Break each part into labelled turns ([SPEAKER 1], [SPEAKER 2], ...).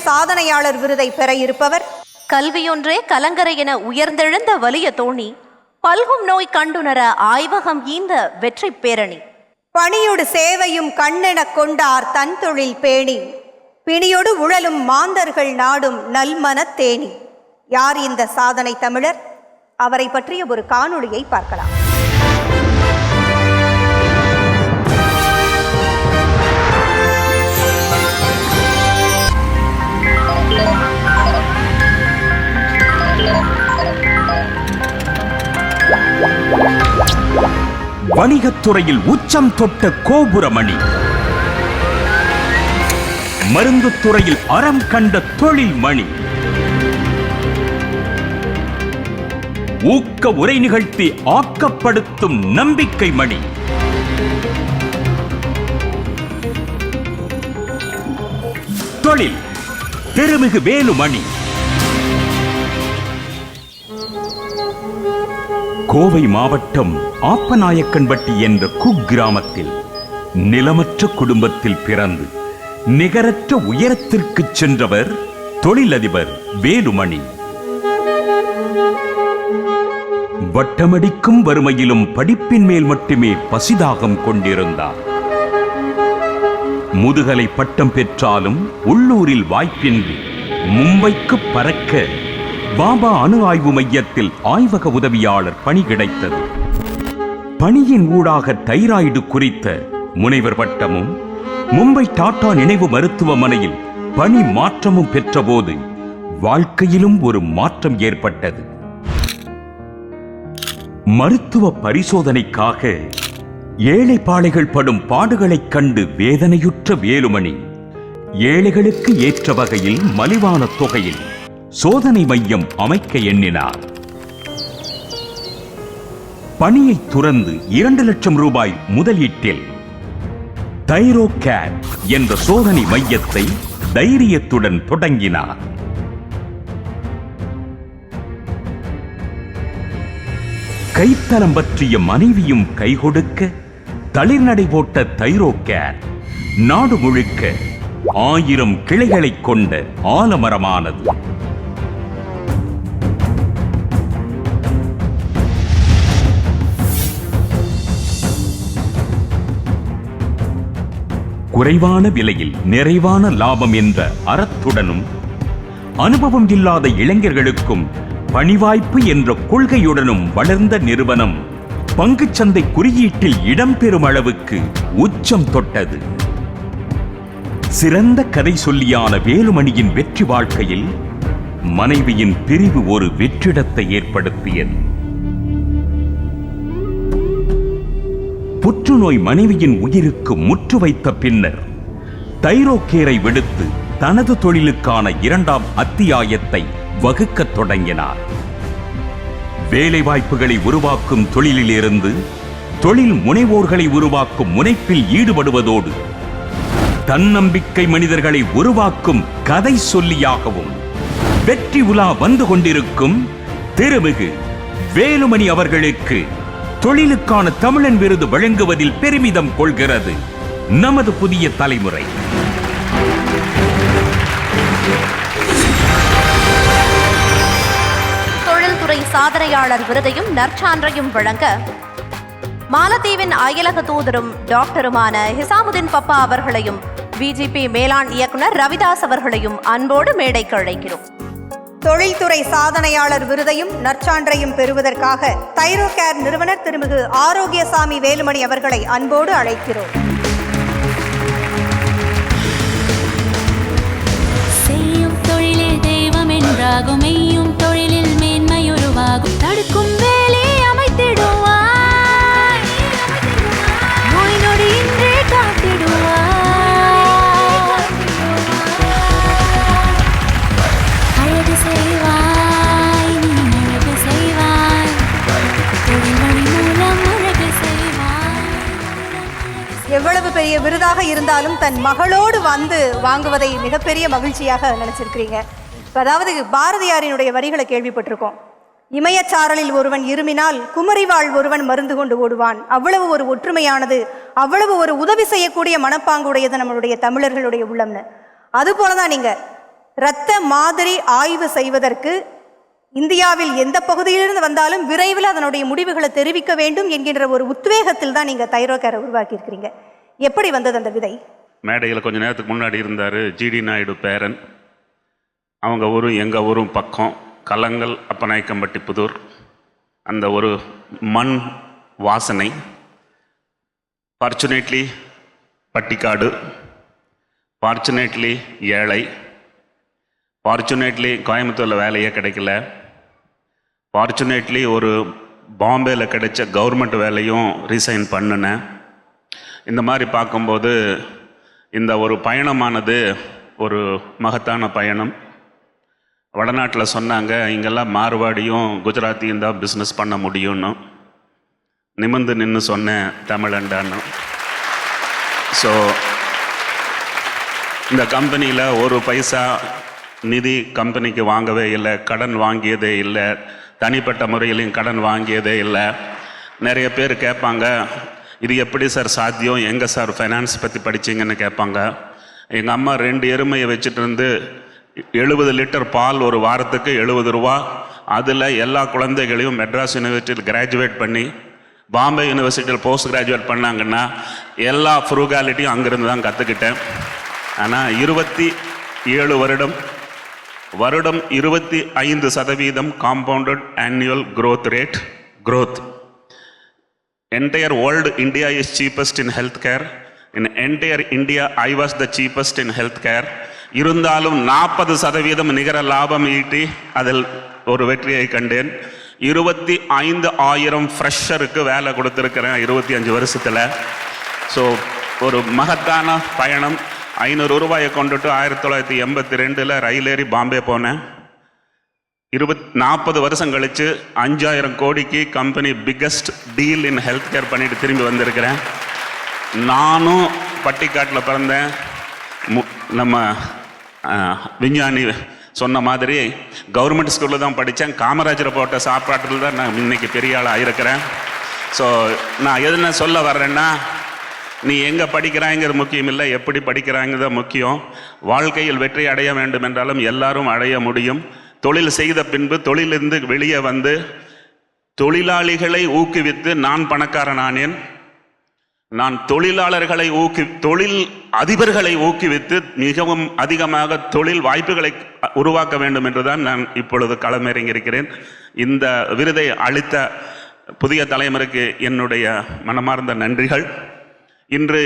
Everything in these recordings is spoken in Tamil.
[SPEAKER 1] சாதனையாளர் விருதை பெற இருப்பவர்
[SPEAKER 2] கல்வியொன்றே கலங்கரை என உயர்ந்தெழுந்த வலிய தோணி பல்கும் நோய் கண்டுணர ஆய்வகம் ஈந்த வெற்றி பேரணி
[SPEAKER 1] பணியொடு சேவையும் கண்ணென கொண்டார் தன் தொழில் பேணி பிணியொடு உழலும் மாந்தர்கள் நாடும் நல்மனத் தேனி. யார் இந்த சாதனை தமிழர்? அவரை பற்றிய ஒரு காணொளியை பார்க்கலாம்.
[SPEAKER 3] வணிகத்துறையில் உச்சம் தொட்ட கோபுரமணி, மருந்து துறையில் அறம் கண்ட தொழில் மணி, ஊக்க உரை நிகழ்த்தி ஆக்கப்படுத்தும் நம்பிக்கை மணி, தொழில் திருமிகு வேலுமணி. கோவை மாவட்டம் ஆப்பநாயக்கன்பட்டி என்ற குக்கிராமத்தில் நிலமற்ற குடும்பத்தில் பிறந்து நிகரற்ற உயரத்திற்கு சென்றவர் தொழிலதிபர் வேலுமணி. வட்டமடிக்கும் வறுமையிலும் படிப்பின் மேல் மட்டுமே பசிதாகம் கொண்டிருந்தார். முதுகலை பட்டம் பெற்றாலும் உள்ளூரில் வாய்ப்பின்றி மும்பைக்கு பறக்க பாபா அணு ஆய்வு மையத்தில் ஆய்வக உதவியாளர் பணி கிடைத்தது. பணியின் ஊடாக தைராய்டு குறித்த முனைவர் பட்டமும் மும்பை டாடா நினைவு மருத்துவமனையில் பணி மாற்றமும் பெற்றபோது வாழ்க்கையிலும் ஒரு மாற்றம் ஏற்பட்டது. மருத்துவ பரிசோதனைக்காக ஏழை பாளைகள் படும் பாடுகளைக் கண்டு வேதனையுற்ற வேலுமணி ஏழைகளுக்கு ஏற்ற வகையில் மலிவான தொகையில் சோதனை மையம் அமைக்க எண்ணினார். பணியை துறந்து 2 லட்சம் ரூபாய் முதலீட்டில் தைரோகேர் என்ற சோதனை மையத்தை தைரியத்துடன் தொடங்கினார். கைத்தலம் பற்றிய மனைவியும் கைகொடுக்க தளிர்நடை போட்ட தைரோகேர் நாடு முழுக்க 1000 கிளைகளை கொண்ட ஆலமரமானது. குறைவான விலையில் நிறைவான லாபம் என்ற அறத்துடனும் அனுபவம் இல்லாத இளைஞர்களுக்கும் பணிவாய்ப்பு என்ற கொள்கையுடனும் வளர்ந்த நிறுவனம் பங்குச்சந்தை குறியீட்டில் இடம்பெறும் அளவுக்கு உச்சம் தொட்டது. சிறந்த கதை சொல்லியான வேலுமணியின் வெற்றி வாழ்க்கையில் மனைவியின் பிரிவு ஒரு வெற்றிடத்தை ஏற்படுத்தியது. புற்றுநோய் மனைவியின் உயிருக்கு முற்று வைத்த பின்னர் தைரோகேரை விடுத்து தனது தொழிலுக்கான 2ஆம் அத்தியாயத்தை வகுக்கத் தொடங்கினார். வேலைவாய்ப்புகளை உருவாக்கும் தொழிலிலிருந்து தொழில் முனைவோர்களை உருவாக்கும் முனைப்பில் ஈடுபடுவதோடு தன்னம்பிக்கை மனிதர்களை உருவாக்கும் கதை சொல்லியாகவும் வெற்றி உலா வந்து கொண்டிருக்கும் திருமிகு வேலுமணி அவர்களுக்கு தொழிலுக்கான தமிழன் விருது வழங்குவதில் பெருமிதம் கொள்கிறது நமது புதிய தலைமுறை.
[SPEAKER 2] தொழில்துறை சாதனையாளர் விருதையும் நற்சான்றையும் வழங்க மாலத்தீவின் அயலக தூதரும் டாக்டருமான ஹிசாமுதீன் பப்பா அவர்களையும் பிஜேபி மேலாண் இயக்குனர் ரவிதாஸ் அவர்களையும் அன்போடு மேடைக்கு அழைக்கிறோம்.
[SPEAKER 1] தொழில்துறை சாதனையாளர் விருதையும் நற்சான்றையும் பெறுவதற்காக தைரோகேர் நிறுவனர் திருமிகு ஆரோக்கியசாமி வேலுமணி அவர்களை அன்போடு அழைக்கிறோம்.
[SPEAKER 4] செய்யும் தொழிலில் தெய்வம் என்றாகும், மெய்யும் தொழிலில் மேன்மையுருவாகும். தடுக்கும் வேலை அமைத்திடுவாய், நோய் நொடி இன்றே காத்திடுவாய். அழகு செய்வாய், நீ அழகு செய்வாய், தொழில் வழி மூலம் அழகு செய்வாய்.
[SPEAKER 1] எவ்வளவு பெரிய விருதாக இருந்தாலும் தன் மகளோடு வந்து வாங்குவதை மிகப்பெரிய மகிழ்ச்சியாக நினைச்சிருக்கிறீங்க. அதாவது பாரதியாரினுடைய வரிகளை கேள்விப்பட்டிருக்கோம். இமயச்சாரலில் ஒருவன் இருமினால் குமரிவாள் ஒருவன் மருந்து கொண்டு ஓடுவான். அவ்வளவு ஒரு ஒற்றுமையானது, அவ்வளவு ஒரு உதவி செய்யக்கூடிய மனப்பாங்குடையது நம்மளுடைய தமிழர்களுடைய உள்ளம்னு. அதுபோலதான் நீங்க இரத்த மாதிரி ஆய்வு செய்வதற்கு இந்தியாவில் எந்த பகுதியிலிருந்து வந்தாலும் விரைவில் அதனுடைய முடிவுகளை தெரிவிக்க வேண்டும் என்கின்ற ஒரு உத்வேகத்தில் தான் நீங்கள் தைரோகேரை உருவாக்கியிருக்கிறீங்க. எப்படி வந்தது அந்த விதை?
[SPEAKER 5] மேடையில் கொஞ்சம் நேரத்துக்கு முன்னாடி இருந்தார் ஜிடி நாயுடு பேரன். அவங்க ஊரும் எங்கள் ஊரும் பக்கம், கலங்கல் அப்பநாயக்கம்பட்டி புதூர். அந்த ஒரு மண் வாசனை. ஃபார்ச்சுனேட்லி பட்டிக்காடு, ஃபார்ச்சுனேட்லி ஏழை, ஃபார்ச்சுனேட்லி கோயம்புத்தூரில் வேலையே கிடைக்கல, ஃபார்ச்சுனேட்லி ஒரு பாம்பேயில் கிடைச்ச கவர்மெண்ட் வேலையும் ரிசைன் பண்ணினேன். இந்த மாதிரி பார்க்கும்போது இந்த ஒரு பயணமானது ஒரு மகத்தான பயணம். வடநாட்டில் சொன்னாங்க இங்கெல்லாம் மார்வாடியும் குஜராத்தியும் தான் பிஸ்னஸ் பண்ண முடியும்னு. நிமிர்ந்து நின்று சொன்னேன் தமிழண்டான்னு. ஸோ இந்த கம்பெனியில் ஒரு பைசா நிதி கம்பெனிக்கு வாங்கவே இல்லை, கடன் வாங்கியதே இல்லை, தனிப்பட்ட முறையிலையும் கடன் வாங்கியதே இல்லை. நிறைய பேர் கேட்பாங்க, இது எப்படி சார் சாத்தியம், எங்கே சார் ஃபைனான்ஸ் பற்றி படிச்சிங்கன்னு கேட்பாங்க. எங்கள் அம்மா 2 எருமையை வச்சுட்டு இருந்து 70 லிட்டர் பால் ஒரு வாரத்துக்கு 70 ரூபா. அதில் எல்லா குழந்தைகளையும் மெட்ராஸ் யூனிவர்சிட்டியில் கிராஜுவேட் பண்ணி பாம்பே யூனிவர்சிட்டியில் போஸ்ட் கிராஜுவேட் பண்ணாங்கன்னா எல்லா ஃப்ரூகாலிட்டியும் அங்கேருந்து தான் கற்றுக்கிட்டேன். ஆனால் 27 வருடம் 25% compounded annual growth rate growth. Entire world, India is cheapest in healthcare. In entire India, I was the cheapest in healthcare. இருந்தாலும் 40% நிகர லாபம் ஈட்டி அதில் ஒரு வெற்றியை கண்டேன். 25,000 ஃப்ரெஷருக்கு வேலை கொடுத்துருக்கிறேன் 25 வருஷத்தில். ஸோ ஒரு மகத்தான பயணம். 500 ரூபாயை கொண்டுட்டு 1982 ரயில் ஏறி பாம்பே போனேன். 40 வருஷம் கழித்து 5,000 கோடிக்கு கம்பெனி பிக்கஸ்ட் டீல் இன் ஹெல்த் கேர் பண்ணிட்டு திரும்பி வந்திருக்கிறேன். நானும் பட்டிக்காட்டில் பிறந்தேன். நம்ம விஞ்ஞானி சொன்ன மாதிரி கவர்மெண்ட் ஸ்கூலில் தான் படித்தேன். காமராஜரை போட்ட சாப்பாட்டில் தான் நான் இன்னைக்கு பெரிய ஆளாக இருக்கிறேன். ஸோ நான் எதுனா சொல்ல வர்றேன்னா, நீ எங்கே படிக்கிறாங்கிறது முக்கியம் இல்லை, எப்படி படிக்கிறாங்கிறது முக்கியம். வாழ்க்கையில் வெற்றி அடைய வேண்டும் என்றாலும் எல்லாரும் அடைய முடியும். தொழில் செய்த பின்பு தொழிலிருந்து வெளியே வந்து தொழிலாளிகளை ஊக்குவித்து நான் பணக்காரனானேன். நான் தொழிலாளர்களை தொழில் அதிபர்களை ஊக்குவித்து மிகவும் அதிகமாக தொழில் வாய்ப்புகளை உருவாக்க வேண்டும் என்றுதான் நான் இப்பொழுது களமிறங்கியிருக்கிறேன். இந்த விருதை அளித்த புதிய தலைமுறைக்கு என்னுடைய மனமார்ந்த நன்றிகள். இன்று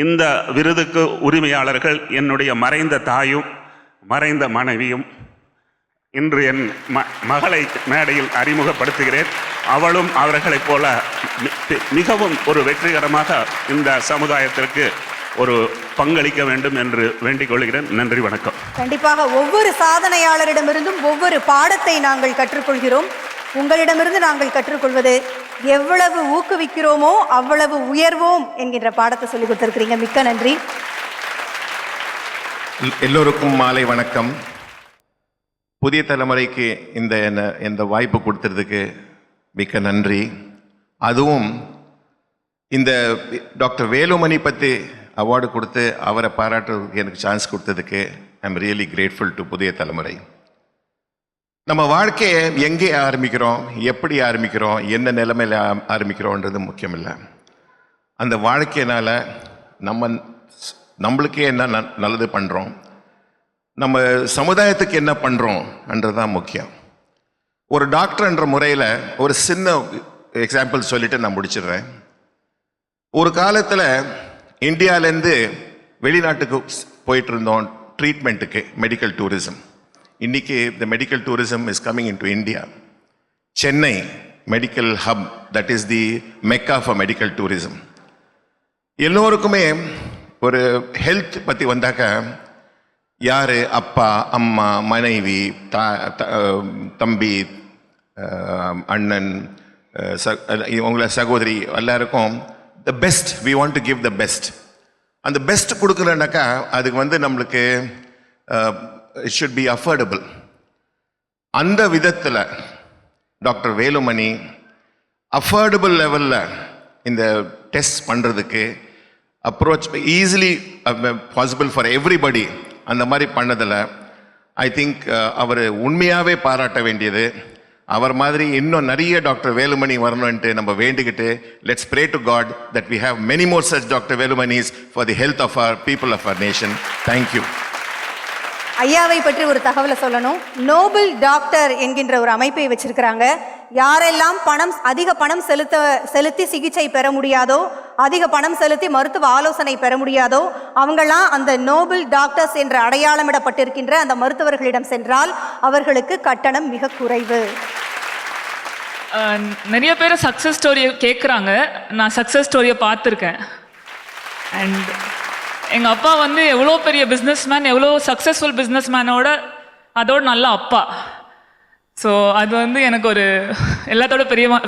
[SPEAKER 5] இந்த விருதுக்கு உரிமையாளர்கள் என்னுடைய மறைந்த தாயும் மறைந்த மனைவியும். இன்று என் மகளை மேடையில் அறிமுகப்படுத்துகிறேன். அவளும் அவர்களைப் போல மிகவும் ஒரு வெற்றிகரமாக இந்த சமுதாயத்திற்கு ஒரு பங்களிக்க வேண்டும் என்று வேண்டிக் கொள்கிறேன். நன்றி, வணக்கம்.
[SPEAKER 1] கண்டிப்பாக ஒவ்வொரு சாதனையாளரிடமிருந்தும் ஒவ்வொரு பாடத்தை நாங்கள் கற்றுக்கொள்கிறோம். உங்களிடமிருந்து நாங்கள் கற்றுக்கொள்வது எவ்வளவு ஊக்குவிக்கிறோமோ அவ்வளவு உயர்வோம் என்கின்ற பாடத்தை சொல்லிக் கொடுத்திருக்கிறீங்க. மிக்க நன்றி.
[SPEAKER 6] எல்லோருக்கும் மாலை வணக்கம். புதிய தலைமுறைக்கு இந்த வாய்ப்பு கொடுத்ததுக்கு மிக்க நன்றி. அதுவும் இந்த டாக்டர் வேலுமணி பற்றி அவார்டு கொடுத்து அவரை பாராட்டுறதுக்கு எனக்கு சான்ஸ் கொடுத்ததுக்கு I am really grateful to புதிய தலைமுறை. நம்ம வாழ்க்கையை எங்கே ஆரம்பிக்கிறோம், எப்படி ஆரம்பிக்கிறோம், என்ன நிலைமையில் ஆரம்பிக்கிறோன்றது முக்கியம் இல்லை. அந்த வாழ்க்கையினால் நம்மளுக்கே என்ன நல்லது பண்ணுறோம், நம்ம சமுதாயத்துக்கு என்ன பண்ணுறோம்ன்றது தான் முக்கியம். ஒரு டாக்டர்ன்ற முறையில் ஒரு சின்ன எக்ஸாம்பிள் சொல்லிவிட்டு நான் முடிச்சிடுறேன். ஒரு காலத்தில் இந்தியாவிலேருந்து வெளிநாட்டுக்கு போயிட்டு இருந்தோம் ட்ரீட்மெண்ட்டுக்கு, மெடிக்கல் டூரிசம். இன்றைக்கி the medical tourism is coming in to India. Chennai medical hub, that is the Mecca for medical tourism. எல்லோருக்குமே ஒரு ஹெல்த் பற்றி வந்தாக்க யார் அப்பா, அம்மா, மனைவி, தம்பி, அண்ணன், இவங்கள சகோதரி எல்லாருக்கும் the best, we want to give the best. அந்த பெஸ்ட் கொடுக்கலனாக்கா அதுக்கு நம்மளுக்கு இட் ஷுட் பி அஃபோர்டபுள். அந்த விதத்தில் டாக்டர் வேலுமணி அஃபோர்டபுள் லெவலில் இந்த டெஸ்ட் பண்ணுறதுக்கு approach easily possible for everybody அந்த மாதிரி பண்ணதில் ஐ திங்க் அவர் உண்மையாகவே பாராட்ட வேண்டியது. அவர் மாதிரி இன்னும் நிறைய டாக்டர் வேலுமணி வரணும்ட்டு நம்ம வேண்டிக்கிட்டு let's pray to God that we have many more such doctor Velumanis for the health of our people of our nation. Thank you.
[SPEAKER 1] ஐயாவை பற்றி ஒரு தகவலை சொல்லணும். நோபல் டாக்டர் என்கின்ற ஒரு அமைப்பை வச்சிருக்கிறாங்க. யாரெல்லாம் அதிக பணம் செலுத்தி சிகிச்சை பெற முடியாதோ, அதிக பணம் செலுத்தி மருத்துவ ஆலோசனை பெற முடியாதோ, அவங்கெல்லாம் அந்த நோபல் டாக்டர்ஸ் என்ற அடையாளமிடப்பட்டிருக்கின்ற அந்த மருத்துவர்களிடம் சென்றால் அவர்களுக்கு கட்டணம் மிக குறைவு.
[SPEAKER 7] நிறைய பேர் சக்ஸஸ் ஸ்டோரியை கேட்குறாங்க. நான் சக்ஸஸ் ஸ்டோரியை பார்த்துருக்கேன். அண்ட் எங்கள் அப்பா வந்து எவ்வளோ பெரிய பிஸ்னஸ்மேன், எவ்வளோ சக்ஸஸ்ஃபுல் பிஸ்னஸ்மேனோட அதோட நல்ல அப்பா. ஸோ அது வந்து எனக்கு ஒரு எல்லாத்தோட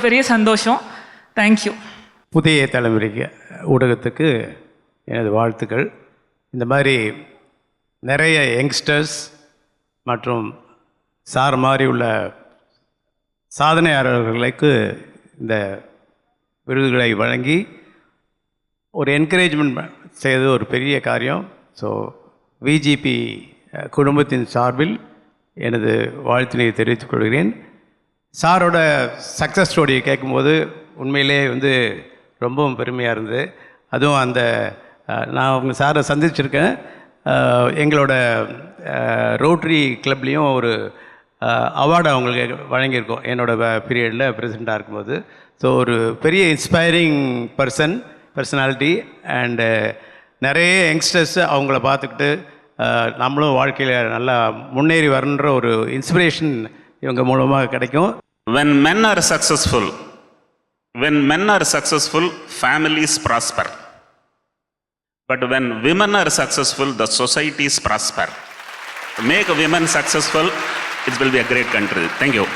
[SPEAKER 7] பெரிய சந்தோஷம். தேங்க்யூ.
[SPEAKER 8] புதிய தலைமுறைக்கு ஊடகத்துக்கு எனது வாழ்த்துக்கள். இந்த மாதிரி நிறைய யங்ஸ்டர்ஸ் மற்றும் சார் மாதிரி உள்ள சாதனையாளர்களுக்கு இந்த விருதுகளை வழங்கி ஒரு என்கரேஜ்மெண்ட் செய்தது ஒரு பெரிய காரியம். ஸோ விஜிபி குடும்பத்தின் சார்பில் எனது வாழ்த்தினை தெரிவித்துக் கொள்கிறேன். சாரோட சக்ஸஸ் ஸ்டோரியை கேட்கும்போது உண்மையிலே வந்து ரொம்பவும் பெருமையாக இருந்தது. அதுவும் அந்த நான் உங்கள் சாரை சந்திச்சிருக்கேன். எங்களோட ரோட்டரி கிளப்லேயும் ஒரு அவார்டு அவங்களுக்கு வழங்கியிருக்கோம் என்னோடய பீரியடில் பிரசிடெண்ட்டாக இருக்கும்போது. ஸோ ஒரு பெரிய இன்ஸ்பைரிங் பர்சனாலிட்டி அண்டு நிறைய யங்ஸ்டர்ஸ் அவங்கள பார்த்துக்கிட்டு நம்மளும் வாழ்க்கையில் நல்லா முன்னேறி வரன்ற ஒரு இன்ஸ்பிரேஷன் இவங்க மூலமாக கிடைக்கும்.
[SPEAKER 5] When men are successful, families prosper. But when women are successful, the societies prosper. Make women successful, it will be a great country. Thank you.